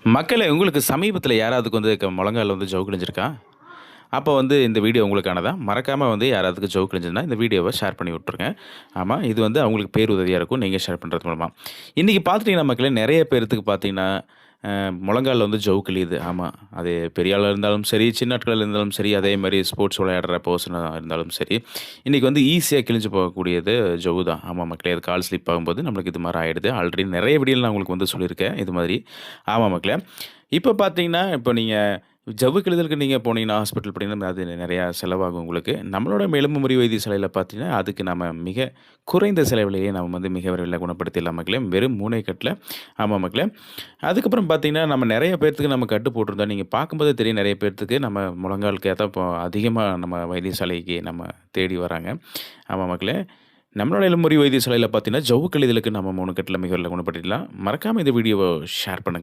மக்களே உங்களுக்கு சமீபத்தில யாராவதுக்கு வந்து முழங்கால்ல வந்து ஜவ்வு கிழிஞ்சிருக்கா? அப்போ வந்து இந்த வீடியோ உங்களுக்கானதான். மறக்காம வந்து யாராவதுக்கு ஜவ்வு கிழிஞ்சதுன்னா, இந்த வீடியோவ ஷேர் பண்ணி விட்டுருங்க. ஆமா, இது வந்து அவங்களுக்கு பேருதவியா இருக்கும். நீங்க ஷேர் பண்றது மூலமா. இன்னைக்கு பார்த்துட்டீங்கன்னா மக்களே, நெறைய பேர்த்துக்கு பார்த்தீங்கன்னா, முழங்கால்ல வந்து ஜவ்வு கிழியுது. ஆமா, அது பெரிய ஆளா இருந்தாலும் சரி, சின்ன ஆட்களா இருந்தாலும் சரி, அதே மாரி ஸ்போர்ட்ஸ் விளையாடுற பெர்சனா இருந்தாலும் சரி, இன்னைக்கு வந்து ஈஸியா கிழிஞ்சு போகக்கூடியது ஜவ்வு தான். ஆமா மக்களே, அது கால் ஸ்லிப் ஆகும்போது நம்மளுக்கு இது மாரி ஆயிடுது. ஆல்ரெடி நெறைய வீடியோல நான் உங்களுக்கு வந்து சொல்லியிருக்கேன், இது மாதிரி. ஆமா மக்களே. இப்ப பார்த்தீங்கன்னா, இப்ப நீங்க ஜவ்வு கிழிதலுக்கு நீங்க போனீங்கன்னா, ஹாஸ்பிட்டல் போனீங்கன்னா, அது நெறையா செலவாகும் உங்களுக்கு. நம்மளோட எலும்பு முறிவு வைத்தியசாலையில பார்த்தீங்கன்னா, அதுக்கு நம்ம மிக குறைந்த செலவிலேயே நம்ம வந்து மிக விரைவில குணப்படுத்திடலாம் மக்களே. வெறும் 3 கட்ல. ஆமா மக்களே. அதுக்கப்புறம் பார்த்தீங்கன்னா, நம்ம நெறைய பேத்துக்கு நம்ம கட்டு போட்டிருந்தோம். நீங்க பார்க்கும்போதே தெரியும் நெறைய பேத்துக்கு நம்ம முழங்காலுக்கு ஏத்தா இப்போ அதிகமா நம்ம வைத்தியசாலைக்கு நம்ம தேடி வராங்க. ஆமா மக்களே. நம்மளோட எலும்பு முறிவு வைத்தியசாலையில பார்த்தீங்கன்னா, ஜவ்வு கிழிதலுக்கு நம்ம 3 கட்ல மிக விரைவில குணப்படுத்திடலாம். மறக்காம இந்த வீடியோவ ஷேர் பண்ணுங்க.